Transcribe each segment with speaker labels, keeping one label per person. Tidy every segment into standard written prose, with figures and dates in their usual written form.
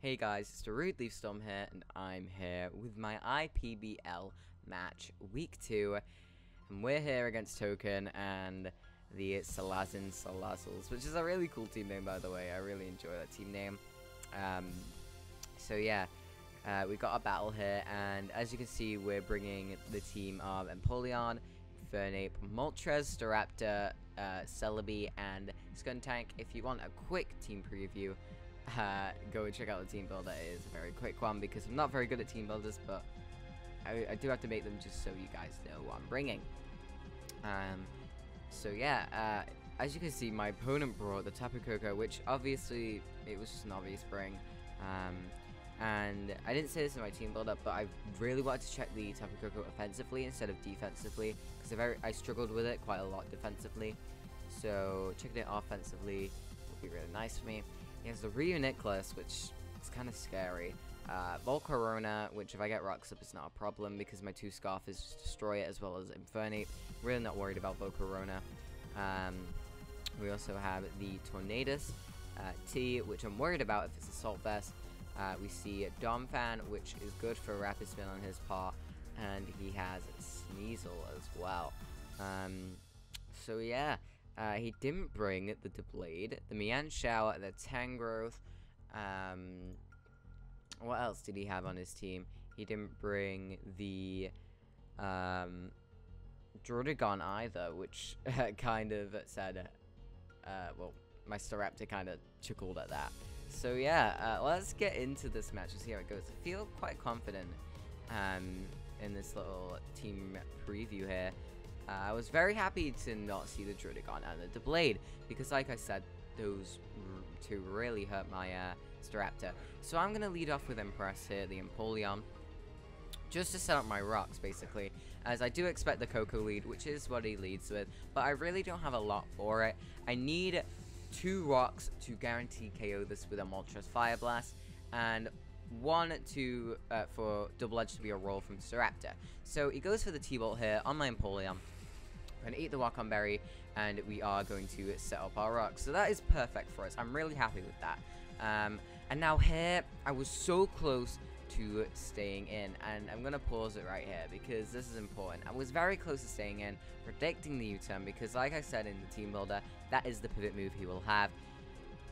Speaker 1: Hey guys, it's Darude Leaf Storm here, and I'm here with my IPBL match, week 2, and we're here against Token and the Salazzin Salazzles, which is a really cool team name, by the way. I really enjoy that team name. So yeah, we got a battle here, and as you can see, we're bringing the team of Empoleon, Infernape, Moltres, Staraptor, Celebi, and Skuntank. If you want a quick team preview, go and check out the team builder. It is a very quick one because I'm not very good at team builders, but I do have to make them just so you guys know what I'm bringing. So yeah, as you can see, my opponent brought the Tapu Koko, which obviously it was just an obvious bring. And I didn't say this in my team builder, but I really wanted to check the Tapu Koko offensively instead of defensively, because I struggled with it quite a lot defensively. So checking it offensively would be really nice for me. He has the Ryu Nicholas, which is kind of scary. Volcarona, which if I get rocks up, it's not a problem because my 2 Scarfers just destroy it, as well as Infernape. Really not worried about Volcarona. We also have the Tornadus T, which I'm worried about if it's Assault Vest. We see Domfan, which is good for Rapid Spin on his part, and he has Sneasel as well. So yeah. He didn't bring the Deblade, the Mienshao, the Tangrowth. What else did he have on his team? He didn't bring the Drodagon either, which kind of said, well, my Staraptor kind of chuckled at that. So yeah, let's get into this match and see how it goes. I feel quite confident in this little team preview here. I was very happy to not see the Drodagon and the Deblade, because like I said, those two really hurt my Staraptor. So I'm going to lead off with Impress here, the Empoleon, just to set up my rocks, basically, as I do expect the Koko lead, which is what he leads with, but I really don't have a lot for it. I need 2 rocks to guarantee KO this with a Moltres Fire Blast, and 1 for Double Edge to be a roll from Staraptor. So he goes for the T-Bolt here on my Empoleon. I'm going to eat the Wakon Berry, and we are going to set up our rocks. So that is perfect for us. I'm really happy with that. And now here, I was so close to staying in, and I'm going to pause it right here because this is important. I was very close to staying in, predicting the U-turn, because like I said in the team builder, that is the pivot move he will have.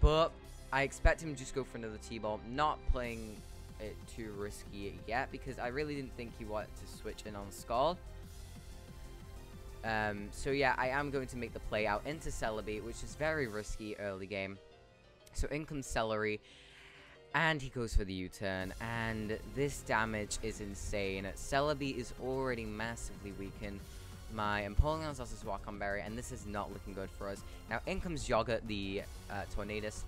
Speaker 1: But I expect him to just go for another T-Ball, not playing it too risky yet, because I really didn't think he wanted to switch in on Scald. So yeah, I am going to make the play out into Celebi, which is very risky early game. So in comes Celery, and he goes for the U-turn, and this damage is insane. Celebi is already massively weakened. My Empoleon's lost his Wakon Berry, and this is not looking good for us. Now in comes Yogurt, the Tornadus,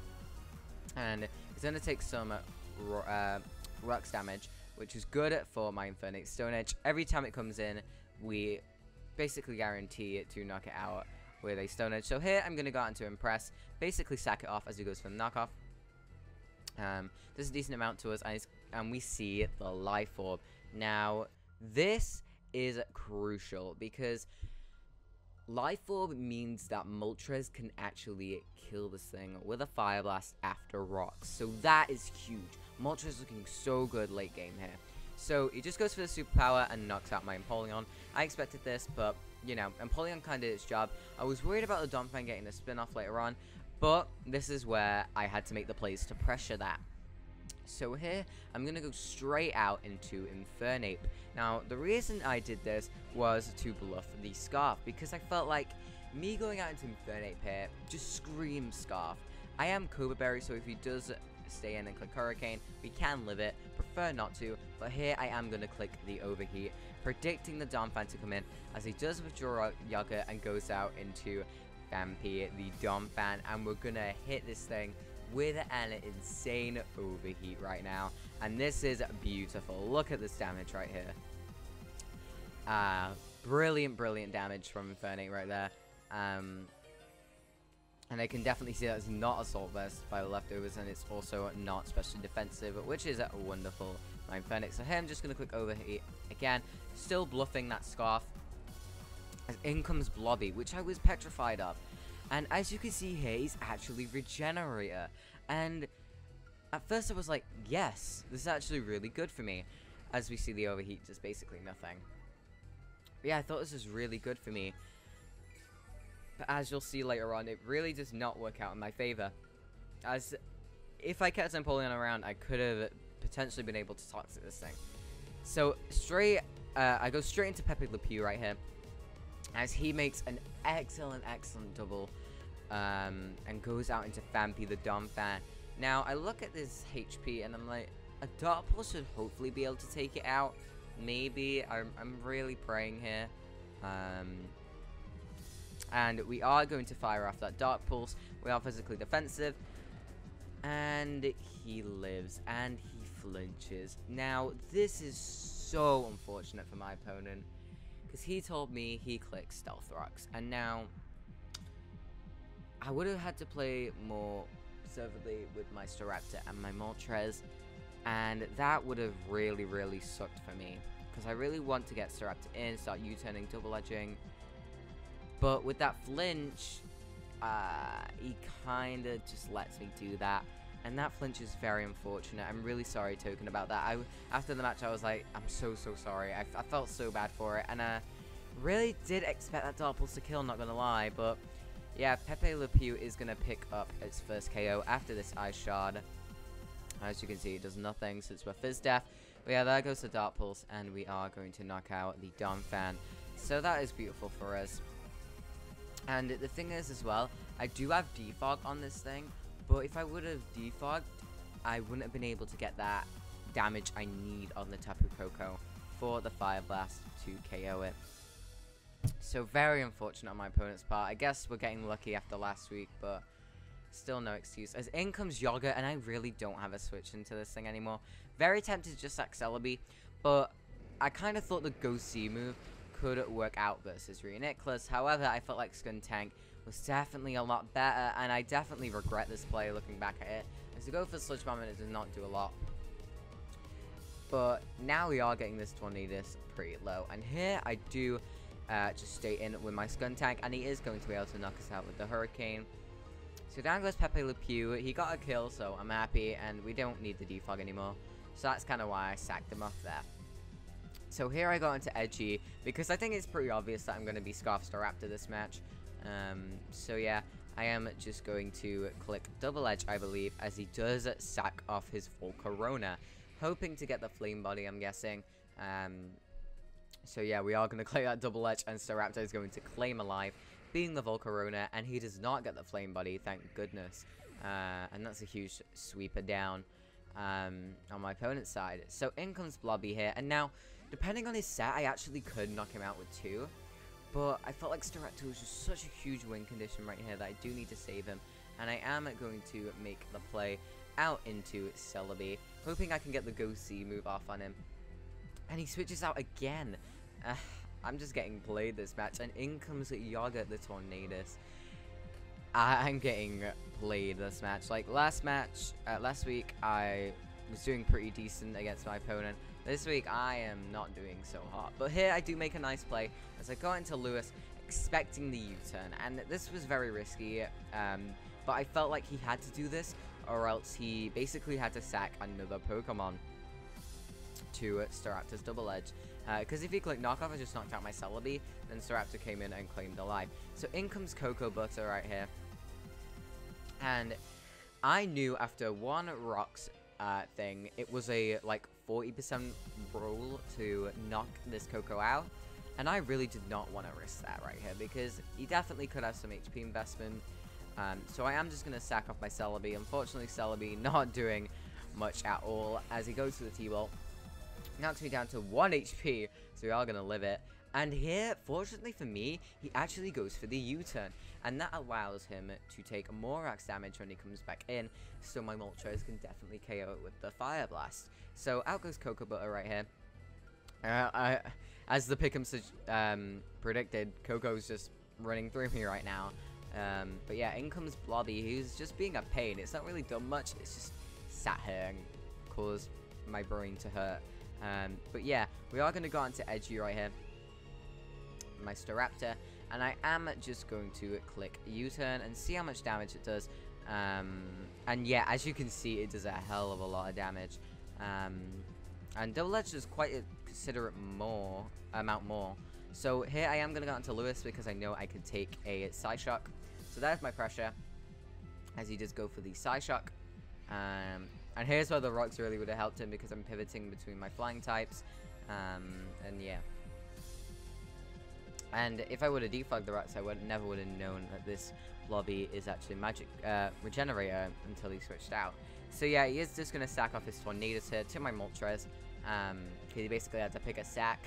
Speaker 1: and he's going to take some rocks damage, which is good for my Infernape Stone Edge. Every time it comes in, we basically guarantee it to knock it out with a Stone Edge. So here I'm going to go out into Impress, basically sack it off as he goes for the knockoff. There's a decent amount to us, and we see the Life Orb. Now this is crucial because Life Orb means that Moltres can actually kill this thing with a Fire Blast after rocks. So that is huge. Moltres is looking so good late game here. So he just goes for the superpower and knocks out my Empoleon. I expected this, but, you know, Empoleon kind of did its job. I was worried about the Domfang getting a spin-off later on, but this is where I had to make the plays to pressure that. So here, I'm going to go straight out into Infernape. Now, the reason I did this was to bluff the Scarf, because I felt like me going out into Infernape here just screams Scarf. I am Cobra Berry, so if he does stay in and click Hurricane, we can live it. Prefer not to, but here I am going to click the Overheat, predicting the Domfan to come in, as he does withdraw Yogurt and goes out into Vampy, the Domfan, and we're going to hit this thing with an insane Overheat right now, and this is beautiful. Look at this damage right here. Brilliant damage from Infernape right there. And I can definitely see that it's not Assault Vest by the leftovers, and it's also not specially defensive, which is wonderful. My Infernape. So here I'm just going to click Overheat again, still bluffing that Scarf. As in comes Blobby, which I was petrified of. And as you can see here, he's actually Regenerator. And at first I was like, yes, this is actually really good for me. As we see, the overheat does basically nothing. But yeah, I thought this was really good for me. But as you'll see later on, it really does not work out in my favor. As if I kept Empoleon around, I could have potentially been able to toxic this thing. So I go straight into Pepe Le Pew right here, as he makes an excellent double, and goes out into Fampi the Donphan. Now I look at this HP and I'm like, a Dark Pulse should hopefully be able to take it out. Maybe. I'm really praying here. And we are going to fire off that Dark Pulse. We are physically defensive. And he lives. And he flinches. Now, this is so unfortunate for my opponent. Because he told me he clicked Stealth Rocks. And now, I would have had to play more conservatively with my Staraptor and my Moltres. And that would have really sucked for me. Because I really want to get Staraptor in, start U-turning, double edging. But with that flinch, he kind of just lets me do that. And that flinch is very unfortunate. I'm really sorry, Token, about that. After the match, I was like, I'm so sorry. I felt so bad for it. And I really did expect that Dark Pulse to kill, not going to lie. But yeah, Pepe Le Pew is going to pick up its first KO after this Ice Shard. As you can see, it does nothing since we're Fizz Death. But yeah, there goes the Dark Pulse, and we are going to knock out the Donphan. So that is beautiful for us. And the thing is as well, I do have Defog on this thing, but if I would have Defogged, I wouldn't have been able to get that damage I need on the Tapu Koko for the Fire Blast to KO it. So very unfortunate on my opponent's part. I guess we're getting lucky after last week, but still no excuse. As in comes Yoga, and I really don't have a switch into this thing anymore. Very tempted to just sack Celebi, but I kind of thought the Go C move could work out versus Reuniclus. However, I felt like Skuntank was definitely a lot better, and I definitely regret this play looking back at it. As to go for Sludge Bomb, and it does not do a lot. But now we are getting this Tornadus pretty low, and here I do just stay in with my Skuntank, and he is going to be able to knock us out with the Hurricane. So down goes Pepe Le Pew. He got a kill, so I'm happy, and we don't need the defog anymore. So that's kind of why I sacked him off there. So here I got into Edgy, because I think it's pretty obvious that I'm going to be Scarf Staraptor this match. So yeah, I am just going to click Double Edge, I believe, as he does sack off his Volcarona, hoping to get the Flame Body, I'm guessing. So yeah, we are going to click that Double Edge, and Staraptor is going to claim alive, being the Volcarona, and he does not get the Flame Body, thank goodness. And that's a huge sweeper down on my opponent's side. So in comes Blobby here, and now, depending on his set, I actually could knock him out with 2. But I felt like Staraptor was just such a huge win condition right here that I do need to save him. And I am going to make the play out into Celebi, hoping I can get the Go C move off on him. And he switches out again. I'm just getting played this match, and in comes Yoga the Tornadus. I'm getting played this match. Like last week, I was doing pretty decent against my opponent. This week, I am not doing so hot. But here, I do make a nice play as I got into Lewis, expecting the U-turn. And this was very risky, but I felt like he had to do this, or else he basically had to sack another Pokemon to Staraptor's Double Edge. Because if he clicked Knockoff, I just knocked out my Celebi, then Staraptor came in and claimed the life. So in comes Cocoa Butter right here. And I knew after one Rocks thing, it was a like 40% roll to knock this Coco out, and I really did not want to risk that right here because he definitely could have some HP investment. So I am just going to sack off my Celebi. Unfortunately, Celebi not doing much at all as he goes to the T-Bolt. Knocks me down to 1 HP, so we are going to live it. And here, fortunately for me, he actually goes for the U-turn, and that allows him to take more Axe damage when he comes back in, so my Moltres can definitely KO it with the Fire Blast. So out goes Cocoa Butter right here. As the pick'em predicted, Coco's just running through me right now. But yeah, in comes Blobby, who's just being a pain. It's not really done much, it's just sat here and caused my brain to hurt. But yeah, we are going to go on to Edgy right here. My Staraptor, and I am just going to click U-turn and see how much damage it does. And yeah, as you can see, it does a hell of a lot of damage. And Double Edge does quite a considerate amount more. So here I am going to go onto Lewis because I know I could take a Side Shock. So there's my pressure, as he does go for the Side Shock. And here's where the rocks really would have helped him, because I'm pivoting between my flying types. And yeah. And if I would have defogged the rocks, I never would have known that this lobby is actually magic regenerator until he switched out. So yeah, he is just going to sack off his Tornadus here to my Moltres. He basically had to pick a sack.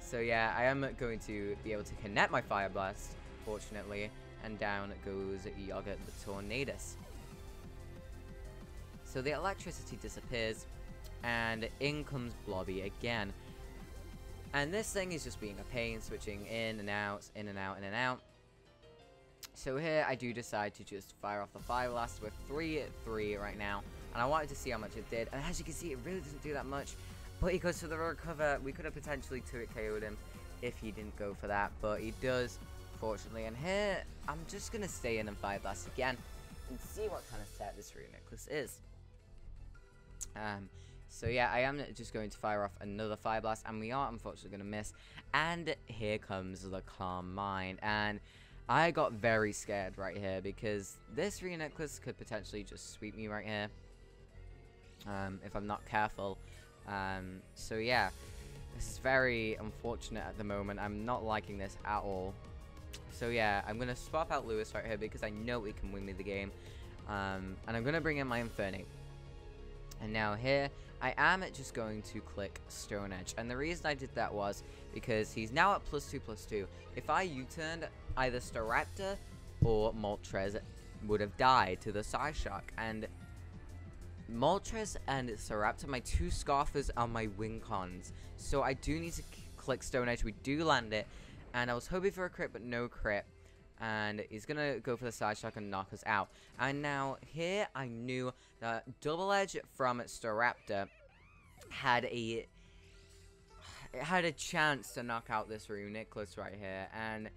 Speaker 1: So yeah, I am going to be able to connect my Fire Blast, fortunately. And down goes Yogurt the Tornadus. So the electricity disappears, and in comes Blobby again. And this thing is just being a pain, switching in and out, in and out, in and out. So here I do decide to just fire off the Fire Blast with 3-3 right now. And I wanted to see how much it did. And as you can see, it really doesn't do that much. But he goes for the recover. We could have potentially 2-hit KO'd him if he didn't go for that. But he does, fortunately. And here, I'm just going to stay in and Fire Blast again and see what kind of set this Rune Necklace is. So yeah, I am just going to fire off another Fire Blast, and we are unfortunately going to miss. And here comes the Calm Mind, and I got very scared right here because this Rune Necklace could potentially just sweep me right here, if I'm not careful. So yeah, this is very unfortunate at the moment. I'm not liking this at all. So yeah, I'm going to swap out Lewis right here because I know he can win me the game. And I'm going to bring in my Infernape. And now here, I am just going to click Stone Edge. And the reason I did that was because he's now at +2/+2. If I U-turned, either Staraptor or Moltres would have died to the Side Shock. And Moltres and Staraptor, my two Scarfers, are my win cons. So I do need to click Stone Edge. We do land it. And I was hoping for a crit, but no crit. And he's going to go for the Side Shock and knock us out. And now here I knew that Double Edge from Staraptor had a chance to knock out this Rune Necklace right here. And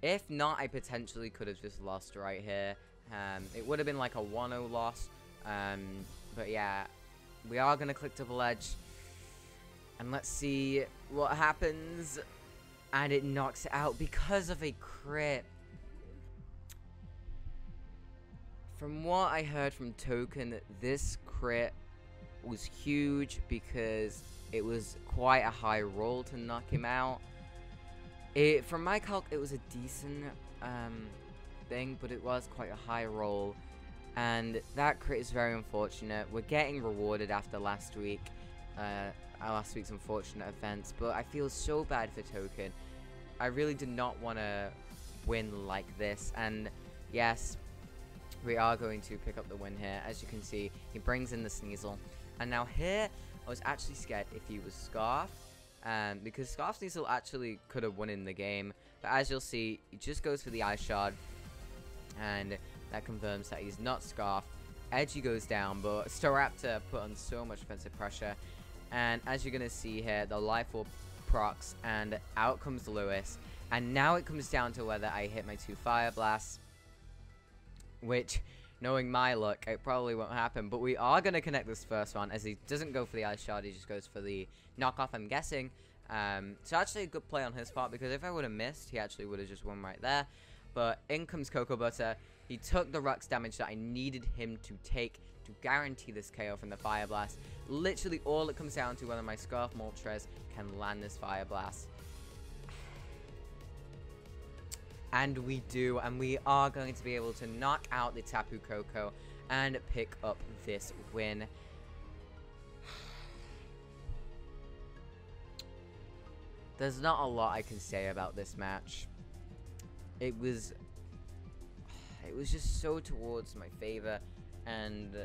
Speaker 1: if not, I potentially could have just lost right here. It would have been like a 1-0 loss. But yeah, we are going to click Double Edge. And let's see what happens. And it knocks it out because of a crit. From what I heard from Token, this crit was huge because it was quite a high roll to knock him out. From my calc, it was a decent thing, but it was quite a high roll. And that crit is very unfortunate. We're getting rewarded after last week, our last week's unfortunate events, but I feel so bad for Token. I really did not want to win like this, and yes, we are going to pick up the win here. As you can see, he brings in the Sneasel. And now here, I was actually scared if he was Scarf, because Scarf Sneasel actually could have won in the game. But as you'll see, he just goes for the Ice Shard, and that confirms that he's not Scarf. Edgy goes down, but Staraptor put on so much defensive pressure. And as you're going to see here, the Life Orb procs, and out comes Lewis. And now it comes down to whether I hit my 2 Fire Blasts, which, knowing my luck, it probably won't happen. But we are going to connect this first one, as he doesn't go for the Ice Shard, he just goes for the knockoff, I'm guessing. So actually a good play on his part, because if I would have missed, he actually would have just won right there. But in comes Cocoa Butter. He took the Rux damage that I needed him to take to guarantee this KO from the Fire Blast. Literally all it comes down to whether my Scarf Moltres can land this Fire Blast. And we do, and we are going to be able to knock out the Tapu Koko and pick up this win. There's not a lot I can say about this match. It was just so towards my favor, and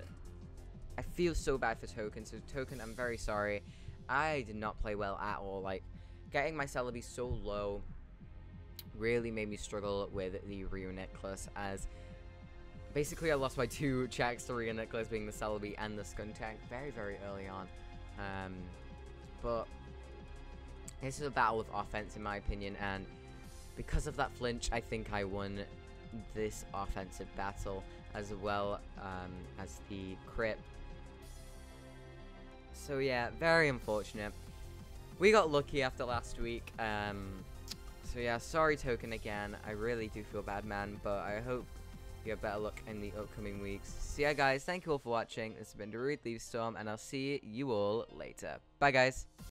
Speaker 1: I feel so bad for Token. So Token, I'm very sorry. I did not play well at all. Like, getting my Celebi so low really made me struggle with the Rune Necklace, as basically I lost my 2 checks to Rune Necklace, being the Celebi and the Skuntank, very, very early on. But this is a battle of offense in my opinion, and because of that flinch, I think I won this offensive battle, as well as the crit. So yeah, very unfortunate. We got lucky after last week. So yeah, sorry Token again. I really do feel bad, man, but I hope you have better luck in the upcoming weeks. So yeah, guys, thank you all for watching. This has been Darude Leaf Storm, and I'll see you all later. Bye, guys.